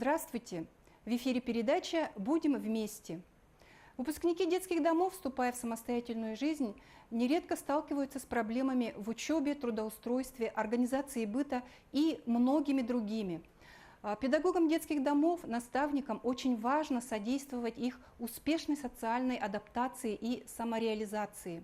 Здравствуйте! В эфире передача «Будем вместе». Выпускники детских домов, вступая в самостоятельную жизнь, нередко сталкиваются с проблемами в учебе, трудоустройстве, организации быта и многими другими. Педагогам детских домов, наставникам очень важно содействовать их успешной социальной адаптации и самореализации.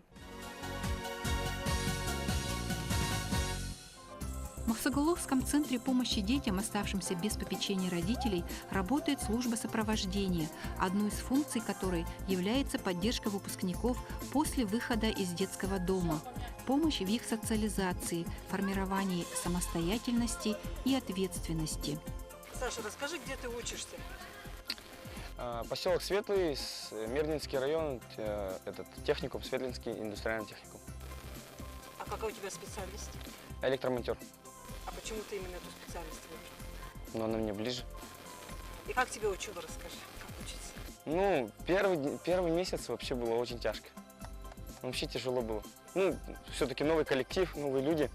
В Махсоголовском центре помощи детям, оставшимся без попечения родителей, работает служба сопровождения, одной из функций которой является поддержка выпускников после выхода из детского дома, помощь в их социализации, формировании самостоятельности и ответственности. Саша, расскажи, где ты учишься? Поселок Светлый, Мирнинский район, техникум, Светлинский индустриальный техникум. А какая у тебя специальность? Электромонтер. А почему ты именно эту специальность выбрал? Но она мне ближе. И как тебе учеба, расскажи, как учиться? Ну, первый месяц вообще было очень тяжко. Вообще тяжело было. Ну, все-таки новый коллектив, новые люди.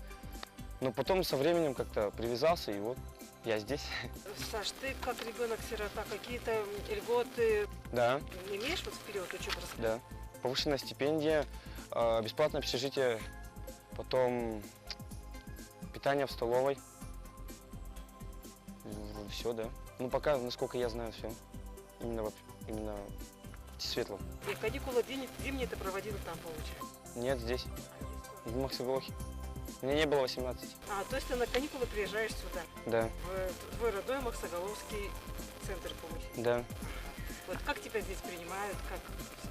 Но потом со временем как-то привязался, и вот я здесь. Саш, ты как ребенок-сирота, какие-то льготы Да. имеешь вот в период учебы? Расскажи. Да. Повышенная стипендия, бесплатное общежитие, потом питание в столовой. Все, да. Ну, пока, насколько я знаю, все. Именно в Светлом. И каникулы зимние ты проводил там, получается? Нет, здесь, в Махсоголовке. Мне не было 18. То есть ты на каникулы приезжаешь сюда? Да. В твой родной Махсоголовский центр помощи? Да. Вот как тебя здесь принимают, как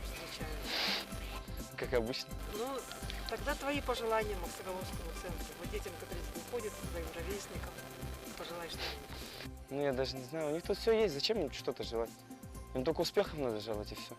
встречают? Как обычно. Ну, тогда твои пожелания Махсоголовскому центру, вот детям, которые здесь уходят, своим ровесникам, пожелаешь что-нибудь? Ну, я даже не знаю, у них тут все есть, зачем им что-то желать? Им только успехов надо желать, и все.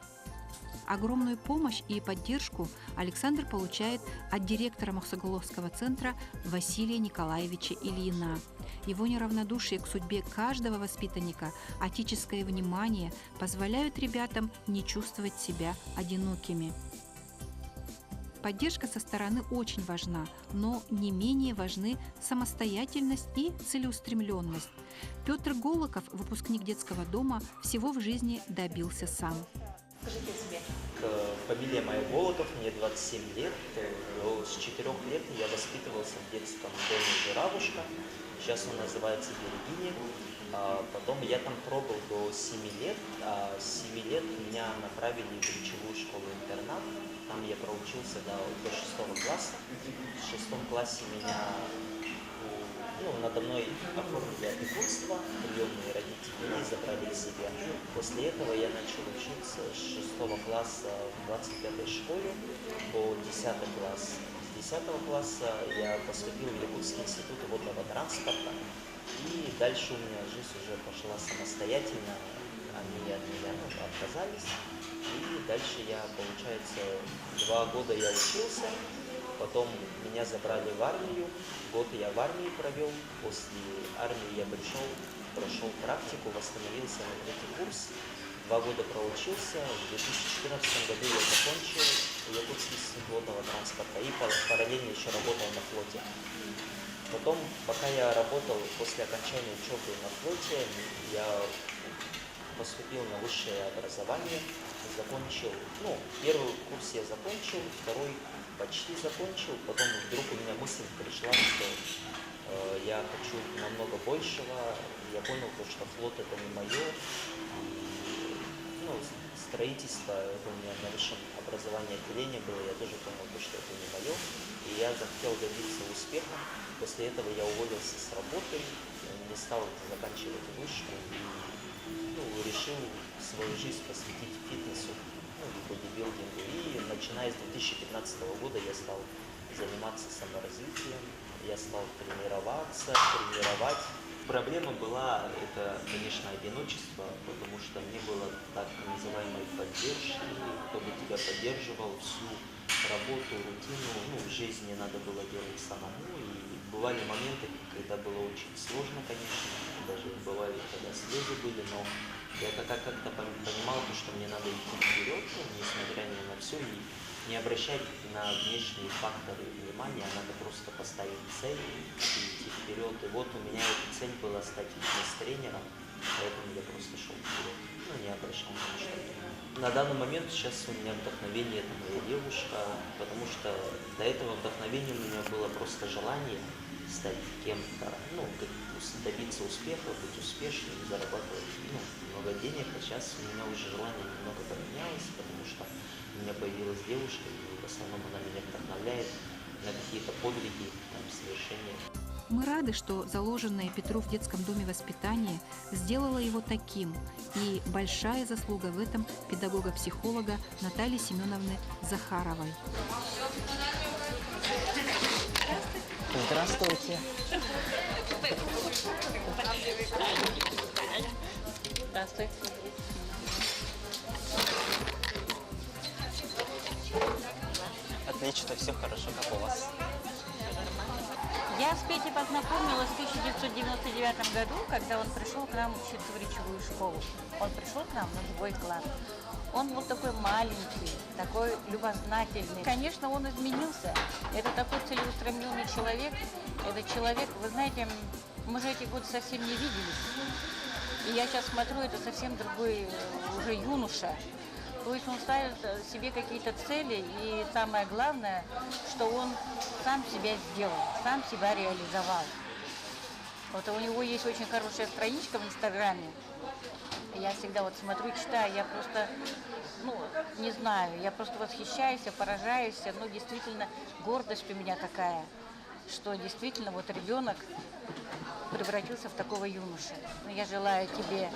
Огромную помощь и поддержку Александр получает от директора Махсоголовского центра Василия Николаевича Ильина. Его неравнодушие к судьбе каждого воспитанника, отеческое внимание позволяют ребятам не чувствовать себя одинокими. Поддержка со стороны очень важна, но не менее важны самостоятельность и целеустремленность. Петр Голоков, выпускник детского дома, всего в жизни добился сам. Скажите о себе. Фамилия моя Голоков, мне 27 лет. С 4 лет я воспитывался в детском доме «Журавушка». Сейчас он называется «Берегиня». Потом я там пробыл до 7 лет. С 7 лет меня направили в речевую школу-интернат. Там я проучился до 6 класса. В 6 классе меня надо мной оформили опекунство, приемные родители забрали к себе. После этого я начал учиться с 6 класса в 25-й школе по 10 класс. С 10 класса я поступил в Якутский институт водного транспорта. И дальше у меня жизнь уже пошла самостоятельно. Они от меня отказались. И дальше я, получается, 2 года я учился. Потом меня забрали в армию, год я в армии провел, после армии я прошел практику, восстановился на 3-й курс, 2 года проучился, в 2014 году я закончил Якутский институт водного транспорта и параллельно еще работал на флоте. Потом, пока я работал, после окончания учебы на флоте, я поступил на высшее образование, закончил, первый курс я закончил, второй почти закончил, потом вдруг у меня мысль пришла, что я хочу намного большего, я понял, что флот это не мое, строительство, это у меня на высшем образовании отделение было, я тоже понял, что это не мое, и я захотел добиться успеха, после этого я уволился с работы, не стал заканчивать вышку и решил свою жизнь посвятить фитнесу, бодибилдингу. И начиная с 2015 года я стал заниматься саморазвитием, я стал тренировать. Проблема была, это, конечно, одиночество, потому что не было так называемой поддержки, кто бы тебя поддерживал всю работу, рутину, в жизни надо было делать самому. И бывали моменты, когда было очень сложно, конечно, даже бывали, когда слезы были, но я как-то понимал, что мне надо идти вперед, несмотря ни на все, и не обращать на внешние факторы внимания, а надо просто поставить цель и идти вперед. И вот у меня эта цель была стать фитнес-тренером. поэтому я просто шел вперед, ну, не обращал на что. На данный момент сейчас у меня вдохновение — это моя девушка, потому что до этого вдохновение у меня было просто желание стать кем-то, ну, добиться успеха, быть успешным, зарабатывать, ну, много денег, а сейчас у меня уже желание немного поменялось, потому что у меня появилась девушка, и в основном она меня вдохновляет на какие-то подвиги, там, совершения. Мы рады, что заложенное Петру в детском доме воспитание сделало его таким, и большая заслуга в этом педагога-психолога Натальи Семеновны Захаровой. Здравствуйте. Здравствуйте. Отлично, все хорошо, как у вас? Я с Петей познакомилась в 1999 году, когда он пришел к нам учиться в речевую школу. Он пришел к нам на 2 класс. Он был такой маленький, такой любознательный. Конечно, он изменился. Это такой целеустремленный человек. Это человек, вы знаете, мы же эти годы совсем не виделись. И я сейчас смотрю, это совсем другой уже юноша. То есть он ставит себе какие-то цели, и самое главное, что он сам себя сделал, сам себя реализовал. Вот у него есть очень хорошая страничка в Инстаграме. Я всегда вот смотрю, читаю, я просто, ну, не знаю, я просто восхищаюсь, поражаюсь. Ну, действительно, гордость у меня такая, что действительно вот ребенок превратился в такого юношу. Но я желаю тебе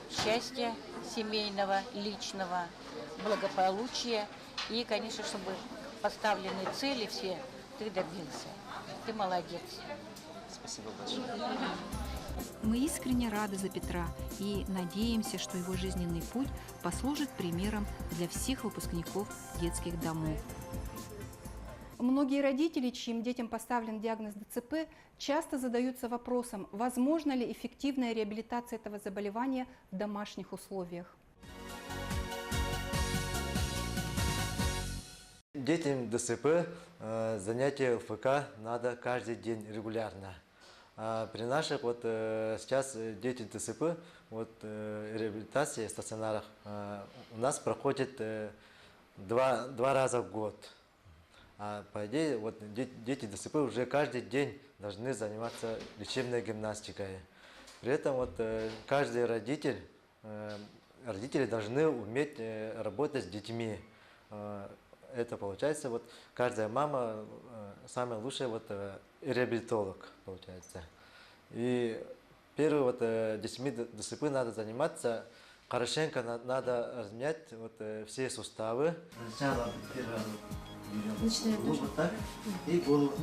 счастья семейного, личного, благополучия и, конечно, чтобы поставленные цели все ты добился. Ты молодец. Спасибо большое. Мы искренне рады за Петра и надеемся, что его жизненный путь послужит примером для всех выпускников детских домов. Многие родители, чьим детям поставлен диагноз ДЦП, часто задаются вопросом, возможна ли эффективная реабилитация этого заболевания в домашних условиях. Детям ДЦП занятия ЛФК надо каждый день регулярно. А при наших вот сейчас дети ДЦП, вот реабилитация в стационарах у нас проходит два раза в год. А по идее, вот дети ДЦП уже каждый день должны заниматься лечебной гимнастикой. При этом вот каждый родители должны уметь работать с детьми. Это получается, вот каждая мама самая лучшая вот реабилитолог получается. И первый вот детьми ДЦП надо заниматься, хорошенько надо размять вот все суставы. Сначала первое берем голову вот так, и голову,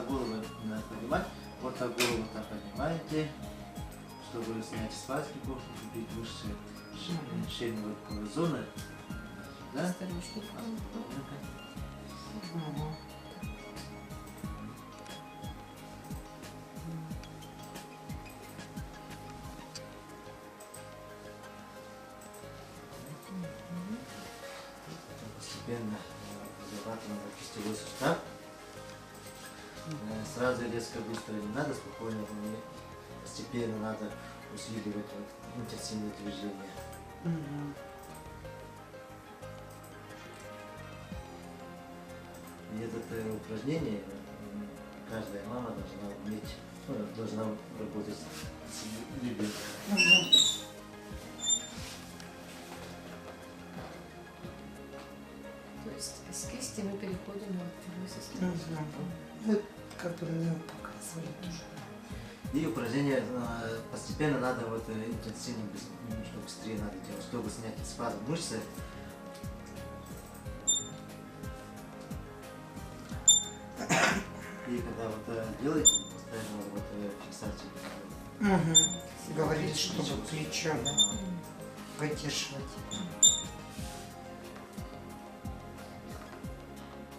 голову надо поднимать, вот так голову так поднимаете, чтобы снять спазмику, укрепить мышцы шейной зоны. Да? Постепенно разрабатываем кистевой сустав. Сразу резко быстро не надо, спокойно, постепенно надо усиливать вот интенсивные движения. И это упражнение каждая мама должна уметь, должна работать с ребенком. То есть с кисти мы переходим на второй состав. Которые показывали тоже. И упражнение постепенно надо вот интенсивно, немножко быстрее надо делать, чтобы снять спазм мышцы. И когда вот делаете, постоянно вот фиксацию. Говорили, чтобы плечо, да, поддерживать.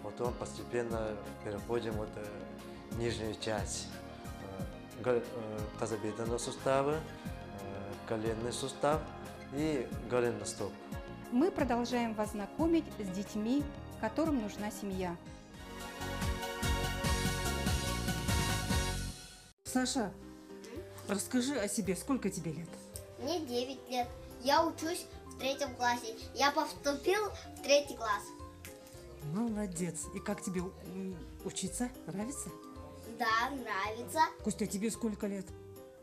Потом постепенно переходим вот нижнюю часть тазобедренного сустава, коленный сустав и голенный стоп. Мы продолжаем вас знакомить с детьми, которым нужна семья. Саша, расскажи о себе, сколько тебе лет? Мне 9 лет. Я учусь в 3 классе. Я поступил в 3 класс. Молодец. И как тебе учиться? Нравится? Да, нравится. Костя, тебе сколько лет?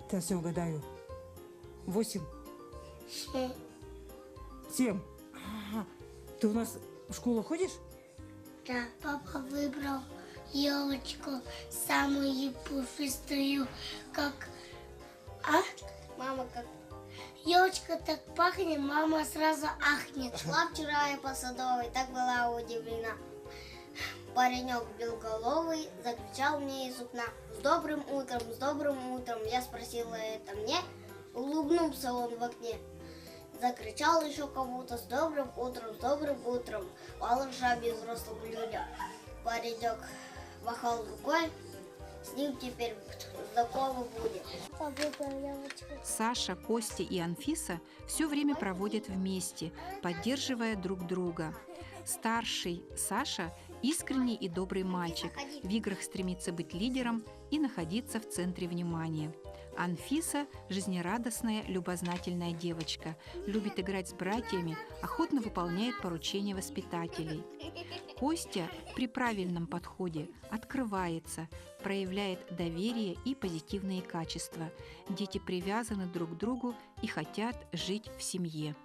Сейчас все угадаю. 8? 7? Ага. Ты у нас в школу ходишь? Да, папа выбрал елочку, самую пушистую, как... А? Мама как... Елочка так пахнет, мама сразу ахнет. Шла вчера я по Садовой, так была удивлена. Паренек белоголовый закричал мне из окна: с добрым утром, с добрым утром. Я спросила, это мне? Улыбнулся он в окне. Закричал еще кому-то: с добрым утром, с добрым утром. Малыша без взрослых людях. Паренек махал рукой, с ним теперь знакомый будет. Саша, Костя и Анфиса все время проводят вместе, поддерживая друг друга. Старший Саша – искренний и добрый мальчик, в играх стремится быть лидером и находиться в центре внимания. Анфиса – жизнерадостная, любознательная девочка, любит играть с братьями, охотно выполняет поручения воспитателей. Костя при правильном подходе открывается, проявляет доверие и позитивные качества. Дети привязаны друг к другу и хотят жить в семье.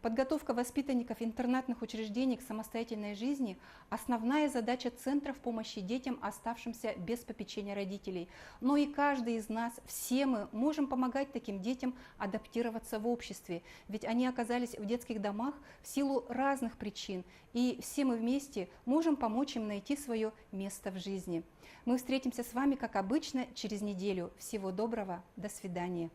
Подготовка воспитанников интернатных учреждений к самостоятельной жизни – основная задача центров помощи детям, оставшимся без попечения родителей. Но и каждый из нас, все мы можем помогать таким детям адаптироваться в обществе, ведь они оказались в детских домах в силу разных причин, и все мы вместе можем помочь им найти свое место в жизни. Мы встретимся с вами, как обычно, через неделю. Всего доброго, до свидания.